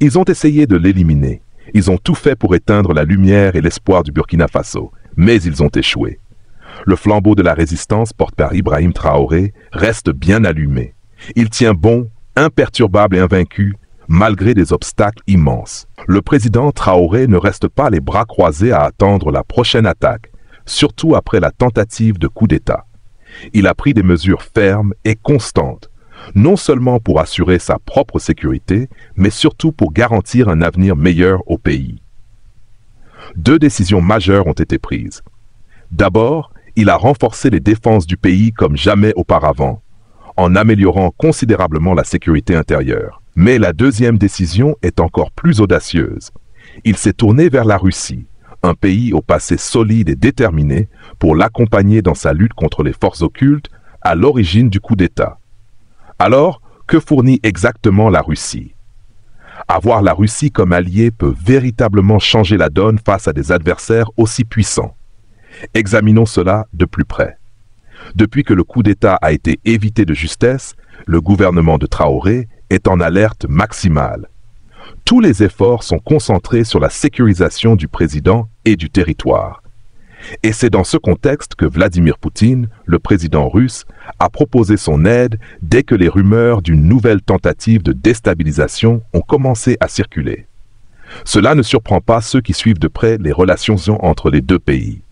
Ils ont essayé de l'éliminer. Ils ont tout fait pour éteindre la lumière et l'espoir du Burkina Faso, mais ils ont échoué. Le flambeau de la résistance porté par Ibrahim Traoré reste bien allumé. Il tient bon, imperturbable et invaincu, malgré des obstacles immenses. Le président Traoré ne reste pas les bras croisés à attendre la prochaine attaque, surtout après la tentative de coup d'État. Il a pris des mesures fermes et constantes, non seulement pour assurer sa propre sécurité, mais surtout pour garantir un avenir meilleur au pays. 2 décisions majeures ont été prises. D'abord, il a renforcé les défenses du pays comme jamais auparavant, en améliorant considérablement la sécurité intérieure. Mais la deuxième décision est encore plus audacieuse. Il s'est tourné vers la Russie, un pays au passé solide et déterminé, pour l'accompagner dans sa lutte contre les forces occultes à l'origine du coup d'État. Alors, que fournit exactement la Russie? Avoir la Russie comme allié peut véritablement changer la donne face à des adversaires aussi puissants. Examinons cela de plus près. Depuis que le coup d'État a été évité de justesse, le gouvernement de Traoré est en alerte maximale. Tous les efforts sont concentrés sur la sécurisation du président et du territoire. Et c'est dans ce contexte que Vladimir Poutine, le président russe, a proposé son aide dès que les rumeurs d'une nouvelle tentative de déstabilisation ont commencé à circuler. Cela ne surprend pas ceux qui suivent de près les relations entre les deux pays.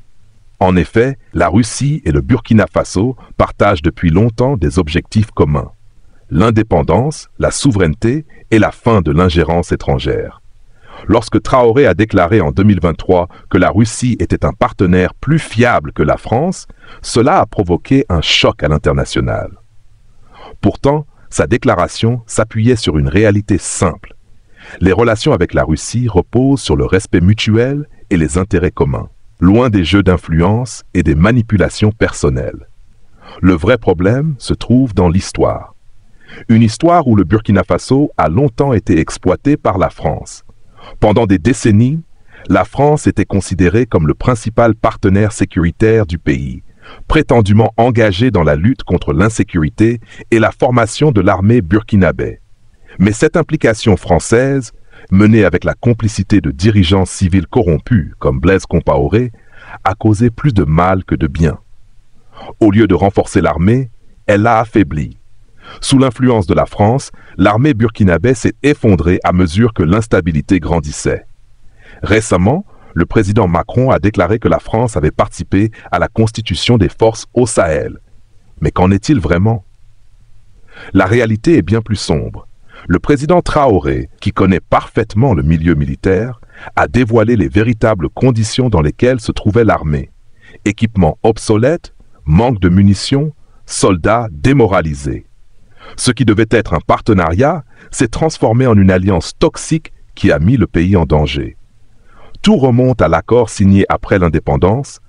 En effet, la Russie et le Burkina Faso partagent depuis longtemps des objectifs communs: l'indépendance, la souveraineté et la fin de l'ingérence étrangère. Lorsque Traoré a déclaré en 2023 que la Russie était un partenaire plus fiable que la France, cela a provoqué un choc à l'international. Pourtant, sa déclaration s'appuyait sur une réalité simple. Les relations avec la Russie reposent sur le respect mutuel et les intérêts communs, loin des jeux d'influence et des manipulations personnelles. Le vrai problème se trouve dans l'histoire. Une histoire où le Burkina Faso a longtemps été exploité par la France. Pendant des décennies, la France était considérée comme le principal partenaire sécuritaire du pays, prétendument engagé dans la lutte contre l'insécurité et la formation de l'armée burkinabé. Mais cette implication française, menée avec la complicité de dirigeants civils corrompus comme Blaise Compaoré, a causé plus de mal que de bien. Au lieu de renforcer l'armée, elle l'a affaiblie. Sous l'influence de la France, l'armée burkinabé s'est effondrée à mesure que l'instabilité grandissait. Récemment, le président Macron a déclaré que la France avait participé à la constitution des forces au Sahel. Mais qu'en est-il vraiment? La réalité est bien plus sombre. Le président Traoré, qui connaît parfaitement le milieu militaire, a dévoilé les véritables conditions dans lesquelles se trouvait l'armée. Équipement obsolète, manque de munitions, soldats démoralisés. Ce qui devait être un partenariat s'est transformé en une alliance toxique qui a mis le pays en danger. Tout remonte à l'accord signé après l'indépendance,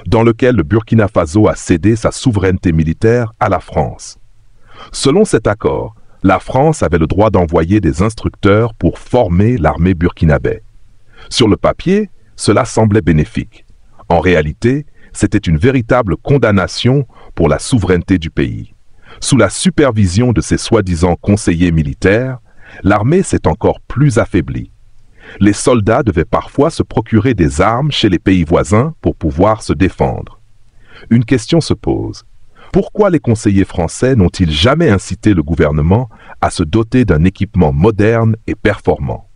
dans lequel le Burkina Faso a cédé sa souveraineté militaire à la France. Selon cet accord, la France avait le droit d'envoyer des instructeurs pour former l'armée burkinabé. Sur le papier, cela semblait bénéfique. En réalité, c'était une véritable condamnation pour la souveraineté du pays. Sous la supervision de ces soi-disant conseillers militaires, l'armée s'est encore plus affaiblie. Les soldats devaient parfois se procurer des armes chez les pays voisins pour pouvoir se défendre. Une question se pose. Pourquoi les conseillers français n'ont-ils jamais incité le gouvernement à se doter d'un équipement moderne et performant?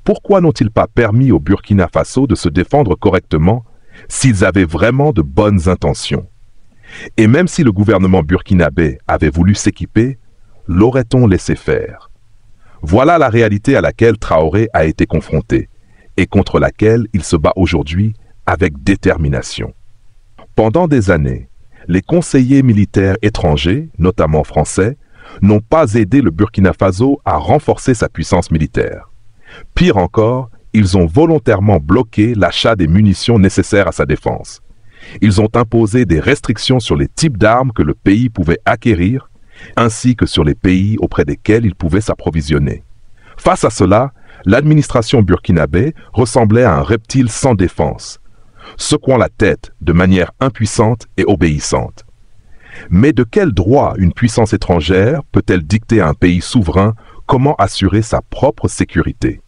Pourquoi n'ont-ils pas permis au Burkina Faso de se défendre correctement s'ils avaient vraiment de bonnes intentions? Et même si le gouvernement burkinabé avait voulu s'équiper, l'aurait-on laissé faire? Voilà la réalité à laquelle Traoré a été confronté et contre laquelle il se bat aujourd'hui avec détermination. Pendant des années, les conseillers militaires étrangers, notamment français, n'ont pas aidé le Burkina Faso à renforcer sa puissance militaire. Pire encore, ils ont volontairement bloqué l'achat des munitions nécessaires à sa défense. Ils ont imposé des restrictions sur les types d'armes que le pays pouvait acquérir, ainsi que sur les pays auprès desquels il pouvait s'approvisionner. Face à cela, l'administration burkinabé ressemblait à un reptile sans défense, secouant la tête de manière impuissante et obéissante. Mais de quel droit une puissance étrangère peut-elle dicter à un pays souverain comment assurer sa propre sécurité.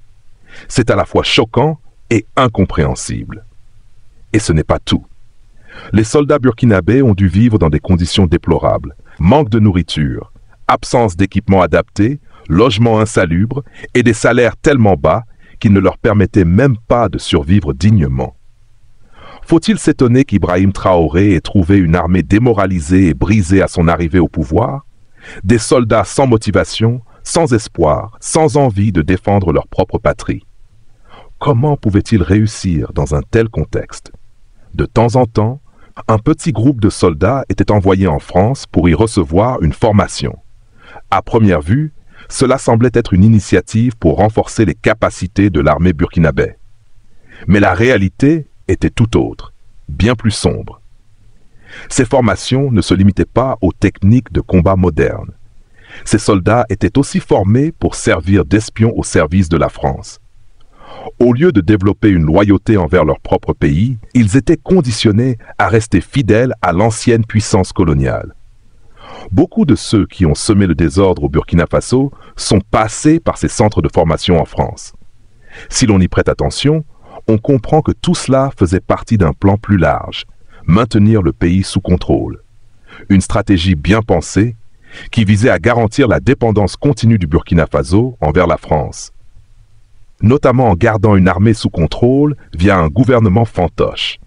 C'est à la fois choquant et incompréhensible. Et ce n'est pas tout. Les soldats burkinabés ont dû vivre dans des conditions déplorables, manque de nourriture, absence d'équipements adaptés, logements insalubres et des salaires tellement bas qu'ils ne leur permettaient même pas de survivre dignement. Faut-il s'étonner qu'Ibrahim Traoré ait trouvé une armée démoralisée et brisée à son arrivée au pouvoir? Des soldats sans motivation, sans espoir, sans envie de défendre leur propre patrie. Comment pouvaient-ils réussir dans un tel contexte? De temps en temps, un petit groupe de soldats était envoyé en France pour y recevoir une formation. À première vue, cela semblait être une initiative pour renforcer les capacités de l'armée burkinabé. Mais la réalité était tout autre, bien plus sombre. Ces formations ne se limitaient pas aux techniques de combat modernes. Ces soldats étaient aussi formés pour servir d'espions au service de la France. Au lieu de développer une loyauté envers leur propre pays, ils étaient conditionnés à rester fidèles à l'ancienne puissance coloniale. Beaucoup de ceux qui ont semé le désordre au Burkina Faso sont passés par ces centres de formation en France. Si l'on y prête attention, on comprend que tout cela faisait partie d'un plan plus large, maintenir le pays sous contrôle. Une stratégie bien pensée qui visait à garantir la dépendance continue du Burkina Faso envers la France, notamment en gardant une armée sous contrôle via un gouvernement fantoche.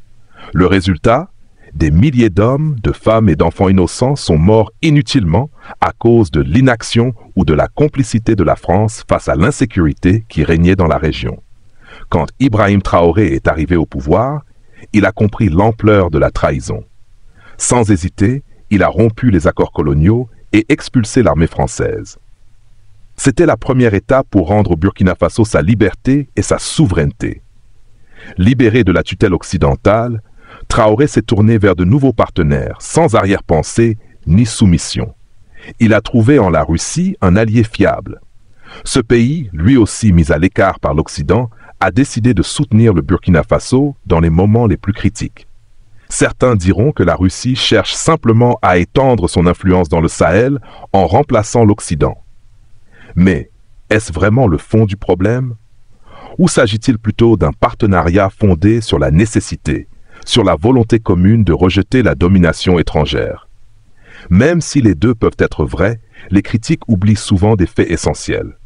Le résultat, des milliers d'hommes, de femmes et d'enfants innocents sont morts inutilement à cause de l'inaction ou de la complicité de la France face à l'insécurité qui régnait dans la région. Quand Ibrahim Traoré est arrivé au pouvoir, il a compris l'ampleur de la trahison. Sans hésiter, il a rompu les accords coloniaux et expulsé l'armée française. C'était la première étape pour rendre au Burkina Faso sa liberté et sa souveraineté. Libéré de la tutelle occidentale, Traoré s'est tourné vers de nouveaux partenaires, sans arrière-pensée ni soumission. Il a trouvé en la Russie un allié fiable. Ce pays, lui aussi mis à l'écart par l'Occident, a décidé de soutenir le Burkina Faso dans les moments les plus critiques. Certains diront que la Russie cherche simplement à étendre son influence dans le Sahel en remplaçant l'Occident. Mais est-ce vraiment le fond du problème? Ou s'agit-il plutôt d'un partenariat fondé sur la nécessité, sur la volonté commune de rejeter la domination étrangère? Même si les deux peuvent être vrais, les critiques oublient souvent des faits essentiels.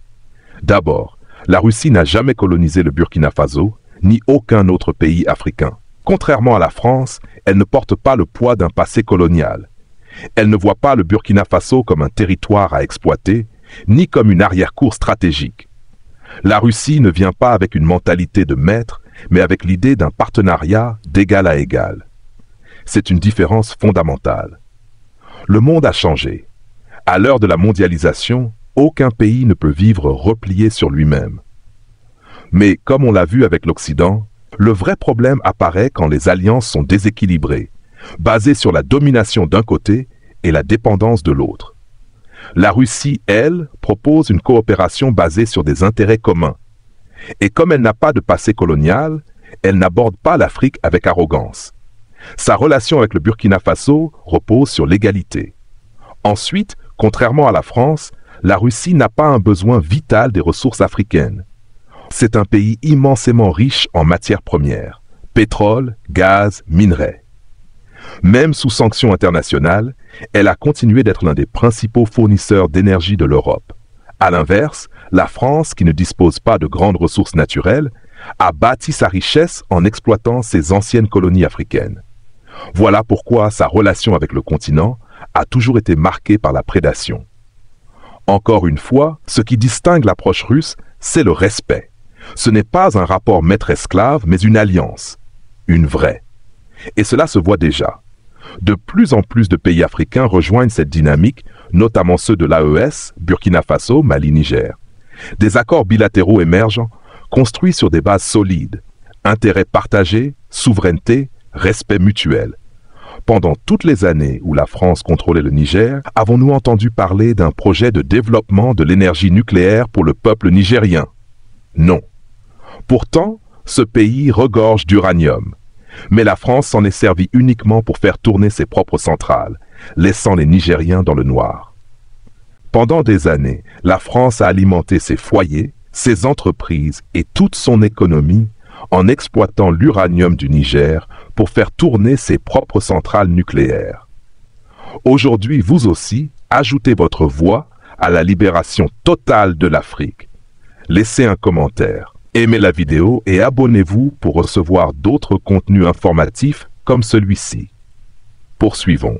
D'abord, la Russie n'a jamais colonisé le Burkina Faso, ni aucun autre pays africain. Contrairement à la France, elle ne porte pas le poids d'un passé colonial. Elle ne voit pas le Burkina Faso comme un territoire à exploiter, ni comme une arrière-cour stratégique. La Russie ne vient pas avec une mentalité de maître, mais avec l'idée d'un partenariat d'égal à égal. C'est une différence fondamentale. Le monde a changé. À l'heure de la mondialisation, aucun pays ne peut vivre replié sur lui-même. Mais comme on l'a vu avec l'Occident, le vrai problème apparaît quand les alliances sont déséquilibrées, basées sur la domination d'un côté et la dépendance de l'autre. La Russie, elle, propose une coopération basée sur des intérêts communs. Et comme elle n'a pas de passé colonial, elle n'aborde pas l'Afrique avec arrogance. Sa relation avec le Burkina Faso repose sur l'égalité. Ensuite, contrairement à la France, la Russie n'a pas un besoin vital des ressources africaines. C'est un pays immensément riche en matières premières, pétrole, gaz, minerais. Même sous sanctions internationales, elle a continué d'être l'un des principaux fournisseurs d'énergie de l'Europe. À l'inverse, la France, qui ne dispose pas de grandes ressources naturelles, a bâti sa richesse en exploitant ses anciennes colonies africaines. Voilà pourquoi sa relation avec le continent a toujours été marquée par la prédation. Encore une fois, ce qui distingue l'approche russe, c'est le respect. Ce n'est pas un rapport maître-esclave, mais une alliance. Une vraie. Et cela se voit déjà. De plus en plus de pays africains rejoignent cette dynamique, notamment ceux de l'AES, Burkina Faso, Mali, Niger. Des accords bilatéraux émergent, construits sur des bases solides. Intérêts partagés, souveraineté, respect mutuel. Pendant toutes les années où la France contrôlait le Niger, avons-nous entendu parler d'un projet de développement de l'énergie nucléaire pour le peuple nigérien? Non. Pourtant, ce pays regorge d'uranium. Mais la France s'en est servie uniquement pour faire tourner ses propres centrales, laissant les Nigériens dans le noir. Pendant des années, la France a alimenté ses foyers, ses entreprises et toute son économie en exploitant l'uranium du Niger pour faire tourner ses propres centrales nucléaires. Aujourd'hui, vous aussi, ajoutez votre voix à la libération totale de l'Afrique. Laissez un commentaire, aimez la vidéo et abonnez-vous pour recevoir d'autres contenus informatifs comme celui-ci. Poursuivons.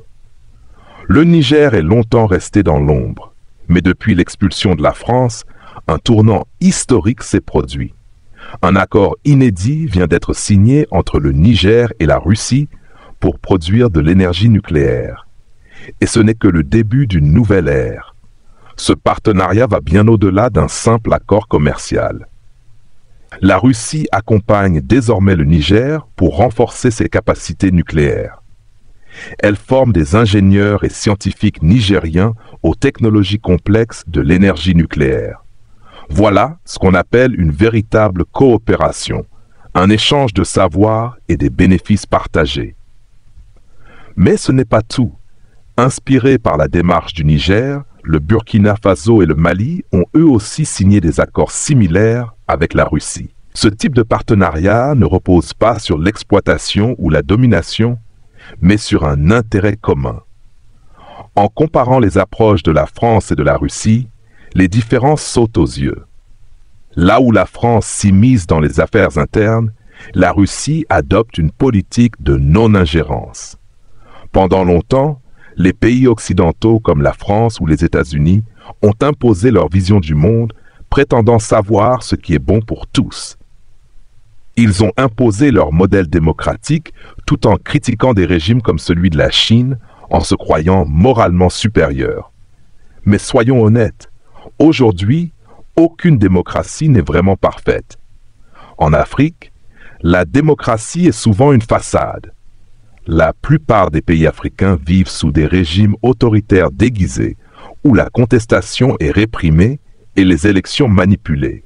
Le Niger est longtemps resté dans l'ombre, mais depuis l'expulsion de la France, un tournant historique s'est produit. Un accord inédit vient d'être signé entre le Niger et la Russie pour produire de l'énergie nucléaire. Et ce n'est que le début d'une nouvelle ère. Ce partenariat va bien au-delà d'un simple accord commercial. La Russie accompagne désormais le Niger pour renforcer ses capacités nucléaires. Elle forme des ingénieurs et scientifiques nigériens aux technologies complexes de l'énergie nucléaire. Voilà ce qu'on appelle une véritable coopération, un échange de savoir et des bénéfices partagés. Mais ce n'est pas tout. Inspirés par la démarche du Niger, le Burkina Faso et le Mali ont eux aussi signé des accords similaires avec la Russie. Ce type de partenariat ne repose pas sur l'exploitation ou la domination, mais sur un intérêt commun. En comparant les approches de la France et de la Russie, les différences sautent aux yeux. Là où la France s'immisce dans les affaires internes, la Russie adopte une politique de non-ingérence. Pendant longtemps, les pays occidentaux comme la France ou les États-Unis ont imposé leur vision du monde, prétendant savoir ce qui est bon pour tous. Ils ont imposé leur modèle démocratique tout en critiquant des régimes comme celui de la Chine, en se croyant moralement supérieurs. Mais soyons honnêtes, aujourd'hui, aucune démocratie n'est vraiment parfaite. En Afrique, la démocratie est souvent une façade. La plupart des pays africains vivent sous des régimes autoritaires déguisés, où la contestation est réprimée et les élections manipulées.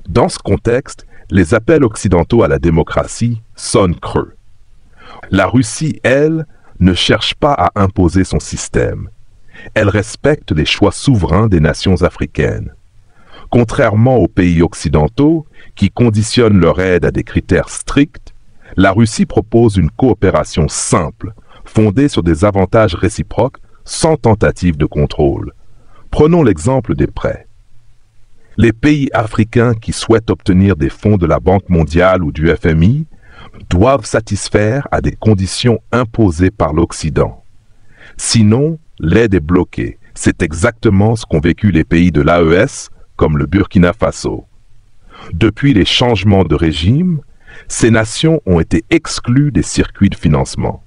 Dans ce contexte, les appels occidentaux à la démocratie sonnent creux. La Russie, elle, ne cherche pas à imposer son système. Elle respecte les choix souverains des nations africaines. Contrairement aux pays occidentaux, qui conditionnent leur aide à des critères stricts, la Russie propose une coopération simple, fondée sur des avantages réciproques, sans tentative de contrôle. Prenons l'exemple des prêts. Les pays africains qui souhaitent obtenir des fonds de la Banque mondiale ou du FMI doivent satisfaire à des conditions imposées par l'Occident. Sinon, l'aide est bloquée. C'est exactement ce qu'ont vécu les pays de l'AES, comme le Burkina Faso. Depuis les changements de régime, ces nations ont été exclues des circuits de financement.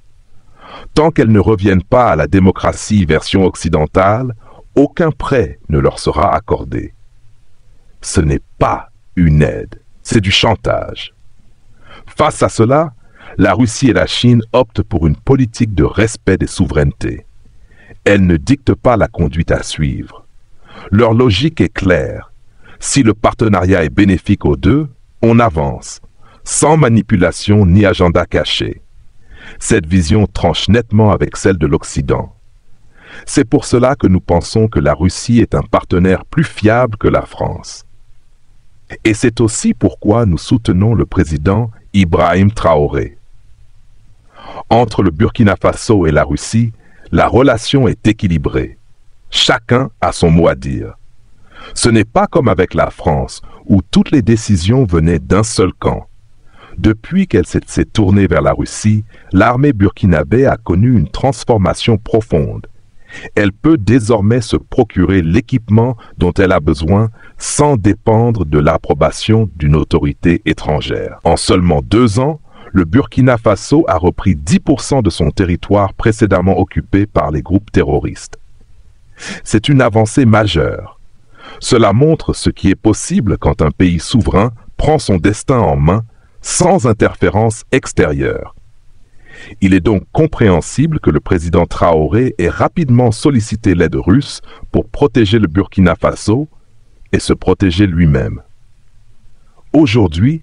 Tant qu'elles ne reviennent pas à la démocratie version occidentale, aucun prêt ne leur sera accordé. Ce n'est pas une aide, c'est du chantage. Face à cela, la Russie et la Chine optent pour une politique de respect des souverainetés. Elles ne dictent pas la conduite à suivre. Leur logique est claire. Si le partenariat est bénéfique aux deux, on avance, sans manipulation ni agenda caché. Cette vision tranche nettement avec celle de l'Occident. C'est pour cela que nous pensons que la Russie est un partenaire plus fiable que la France. Et c'est aussi pourquoi nous soutenons le président Ibrahim Traoré. Entre le Burkina Faso et la Russie, la relation est équilibrée. Chacun a son mot à dire. Ce n'est pas comme avec la France, où toutes les décisions venaient d'un seul camp. Depuis qu'elle s'est tournée vers la Russie, l'armée burkinabé a connu une transformation profonde. Elle peut désormais se procurer l'équipement dont elle a besoin sans dépendre de l'approbation d'une autorité étrangère. En seulement 2 ans, le Burkina Faso a repris 10% de son territoire précédemment occupé par les groupes terroristes. C'est une avancée majeure. Cela montre ce qui est possible quand un pays souverain prend son destin en main sans interférence extérieure. Il est donc compréhensible que le président Traoré ait rapidement sollicité l'aide russe pour protéger le Burkina Faso et se protéger lui-même. Aujourd'hui,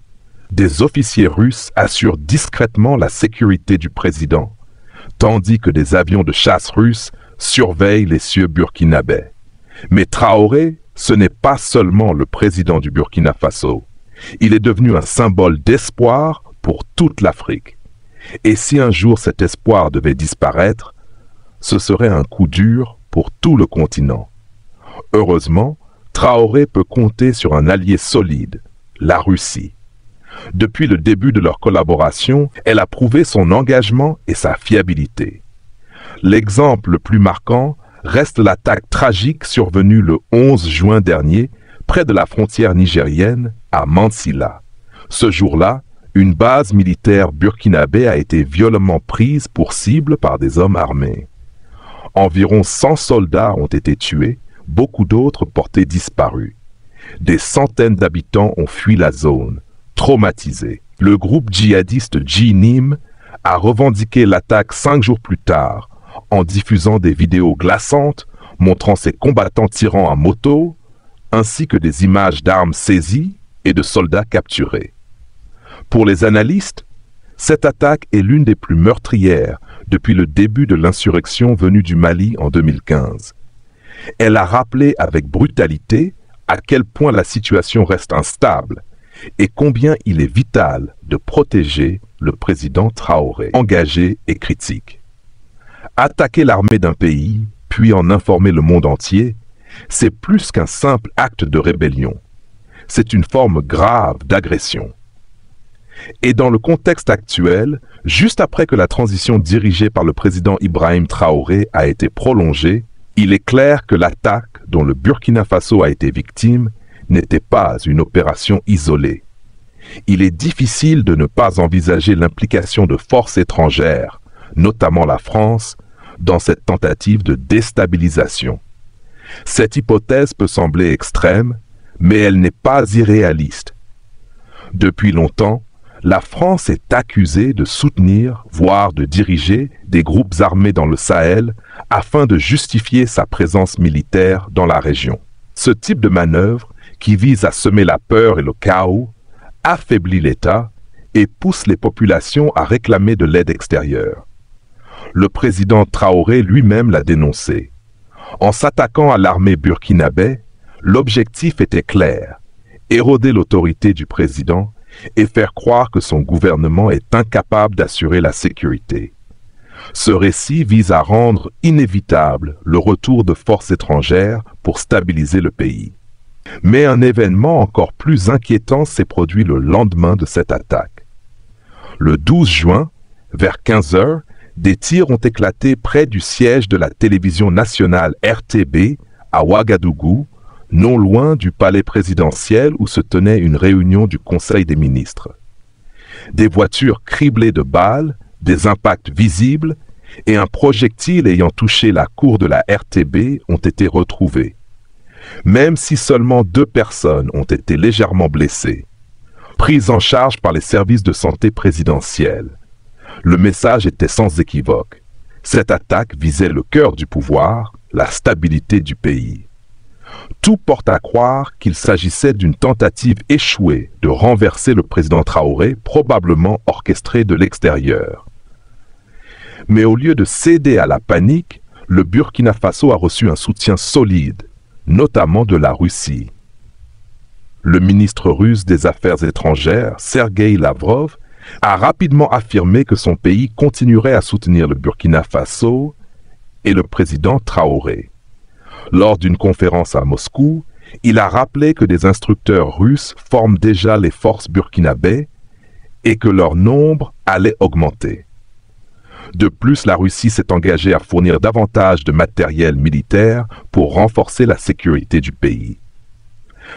des officiers russes assurent discrètement la sécurité du président, tandis que des avions de chasse russes surveillent les cieux burkinabais. Mais Traoré, ce n'est pas seulement le président du Burkina Faso. Il est devenu un symbole d'espoir pour toute l'Afrique. Et si un jour cet espoir devait disparaître, ce serait un coup dur pour tout le continent. Heureusement, Traoré peut compter sur un allié solide, la Russie. Depuis le début de leur collaboration, elle a prouvé son engagement et sa fiabilité. L'exemple le plus marquant reste l'attaque tragique survenue le 11 juin dernier près de la frontière nigérienne à Mansilla. Ce jour-là, une base militaire burkinabé a été violemment prise pour cible par des hommes armés. Environ 100 soldats ont été tués, beaucoup d'autres portés disparus. Des centaines d'habitants ont fui la zone, traumatisés. Le groupe djihadiste J-NIM a revendiqué l'attaque 5 jours plus tard, en diffusant des vidéos glaçantes montrant ses combattants tirant à moto, ainsi que des images d'armes saisies et de soldats capturés. Pour les analystes, cette attaque est l'une des plus meurtrières depuis le début de l'insurrection venue du Mali en 2015. Elle a rappelé avec brutalité à quel point la situation reste instable et combien il est vital de protéger le président Traoré, engagé et critique. Attaquer l'armée d'un pays, puis en informer le monde entier, c'est plus qu'un simple acte de rébellion. C'est une forme grave d'agression. Et dans le contexte actuel, juste après que la transition dirigée par le président Ibrahim Traoré a été prolongée, il est clair que l'attaque dont le Burkina Faso a été victime n'était pas une opération isolée. Il est difficile de ne pas envisager l'implication de forces étrangères, notamment la France, dans cette tentative de déstabilisation. Cette hypothèse peut sembler extrême, mais elle n'est pas irréaliste. Depuis longtemps, la France est accusée de soutenir, voire de diriger, des groupes armés dans le Sahel afin de justifier sa présence militaire dans la région. Ce type de manœuvre, qui vise à semer la peur et le chaos, affaiblit l'État et pousse les populations à réclamer de l'aide extérieure. Le président Traoré lui-même l'a dénoncé. En s'attaquant à l'armée burkinabé, l'objectif était clair, éroder l'autorité du président et faire croire que son gouvernement est incapable d'assurer la sécurité. Ce récit vise à rendre inévitable le retour de forces étrangères pour stabiliser le pays. Mais un événement encore plus inquiétant s'est produit le lendemain de cette attaque. Le 12 juin, vers 15 heures, des tirs ont éclaté près du siège de la télévision nationale RTB à Ouagadougou, non loin du palais présidentiel où se tenait une réunion du Conseil des ministres. Des voitures criblées de balles, des impacts visibles et un projectile ayant touché la cour de la RTB ont été retrouvés. Même si seulement 2 personnes ont été légèrement blessées, prises en charge par les services de santé présidentiels. Le message était sans équivoque. Cette attaque visait le cœur du pouvoir, la stabilité du pays. Tout porte à croire qu'il s'agissait d'une tentative échouée de renverser le président Traoré, probablement orchestrée de l'extérieur. Mais au lieu de céder à la panique, le Burkina Faso a reçu un soutien solide, notamment de la Russie. Le ministre russe des Affaires étrangères, Sergueï Lavrov, a rapidement affirmé que son pays continuerait à soutenir le Burkina Faso et le président Traoré. Lors d'une conférence à Moscou, il a rappelé que des instructeurs russes forment déjà les forces burkinabées et que leur nombre allait augmenter. De plus, la Russie s'est engagée à fournir davantage de matériel militaire pour renforcer la sécurité du pays.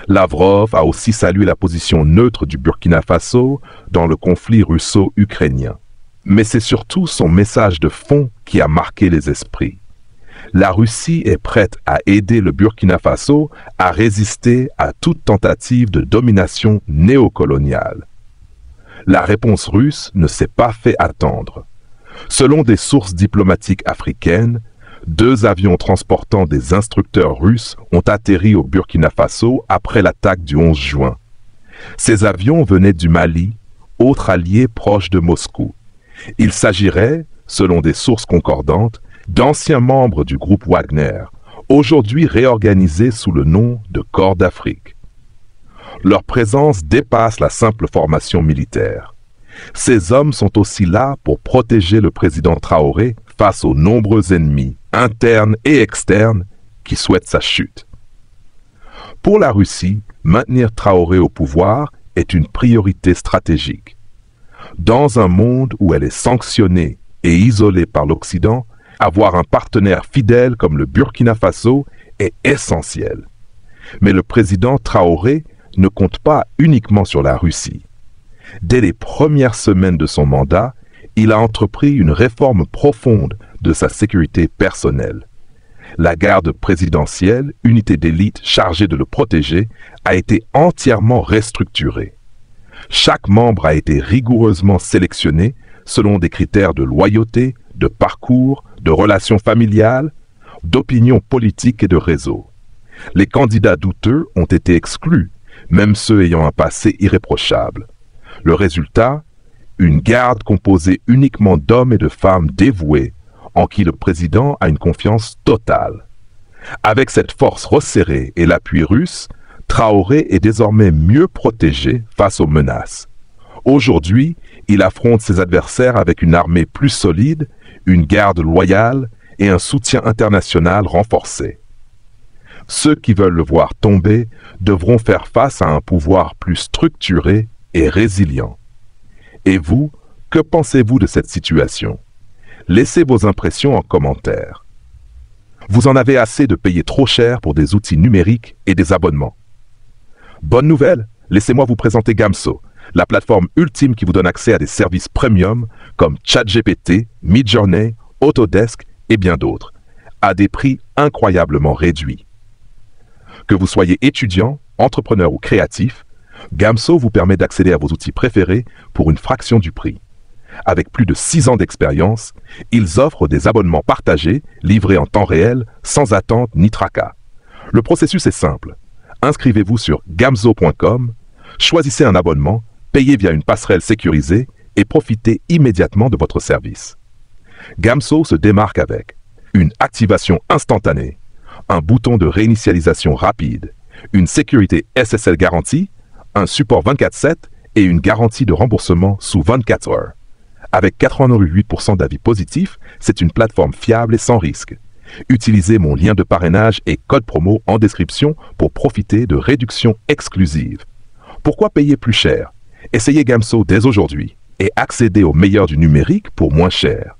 Lavrov a aussi salué la position neutre du Burkina Faso dans le conflit russo-ukrainien. Mais c'est surtout son message de fond qui a marqué les esprits. La Russie est prête à aider le Burkina Faso à résister à toute tentative de domination néocoloniale. La réponse russe ne s'est pas fait attendre. Selon des sources diplomatiques africaines, 2 avions transportant des instructeurs russes ont atterri au Burkina Faso après l'attaque du 11 juin. Ces avions venaient du Mali, autre allié proche de Moscou. Il s'agirait, selon des sources concordantes, d'anciens membres du groupe Wagner, aujourd'hui réorganisés sous le nom de Corps d'Afrique. Leur présence dépasse la simple formation militaire. Ces hommes sont aussi là pour protéger le président Traoré face aux nombreux ennemis, internes et externes, qui souhaitent sa chute. Pour la Russie, maintenir Traoré au pouvoir est une priorité stratégique. Dans un monde où elle est sanctionnée et isolée par l'Occident, avoir un partenaire fidèle comme le Burkina Faso est essentiel. Mais le président Traoré ne compte pas uniquement sur la Russie. Dès les premières semaines de son mandat, il a entrepris une réforme profonde de sa sécurité personnelle. La garde présidentielle, unité d'élite chargée de le protéger, a été entièrement restructurée. Chaque membre a été rigoureusement sélectionné selon des critères de loyauté, de parcours, de relations familiales, d'opinion politique et de réseau. Les candidats douteux ont été exclus, même ceux ayant un passé irréprochable. Le résultat, une garde composée uniquement d'hommes et de femmes dévoués, en qui le président a une confiance totale. Avec cette force resserrée et l'appui russe, Traoré est désormais mieux protégé face aux menaces. Aujourd'hui, il affronte ses adversaires avec une armée plus solide, une garde loyale et un soutien international renforcé. Ceux qui veulent le voir tomber devront faire face à un pouvoir plus structuré et résilient. Et vous, que pensez-vous de cette situation? Laissez vos impressions en commentaire. Vous en avez assez de payer trop cher pour des outils numériques et des abonnements. Bonne nouvelle, laissez-moi vous présenter Gamso, la plateforme ultime qui vous donne accès à des services premium comme ChatGPT, Midjourney, Autodesk et bien d'autres, à des prix incroyablement réduits. Que vous soyez étudiant, entrepreneur ou créatif, Gamso vous permet d'accéder à vos outils préférés pour une fraction du prix. Avec plus de 6 ans d'expérience, ils offrent des abonnements partagés, livrés en temps réel, sans attente ni tracas. Le processus est simple. Inscrivez-vous sur gamzo.com, choisissez un abonnement, payez via une passerelle sécurisée et profitez immédiatement de votre service. Gamso se démarque avec une activation instantanée, un bouton de réinitialisation rapide, une sécurité SSL garantie, un support 24/7 et une garantie de remboursement sous 24 heures. Avec 88% d'avis positifs, c'est une plateforme fiable et sans risque. Utilisez mon lien de parrainage et code promo en description pour profiter de réductions exclusives. Pourquoi payer plus cher? Essayez Gamso dès aujourd'hui et accédez au meilleur du numérique pour moins cher.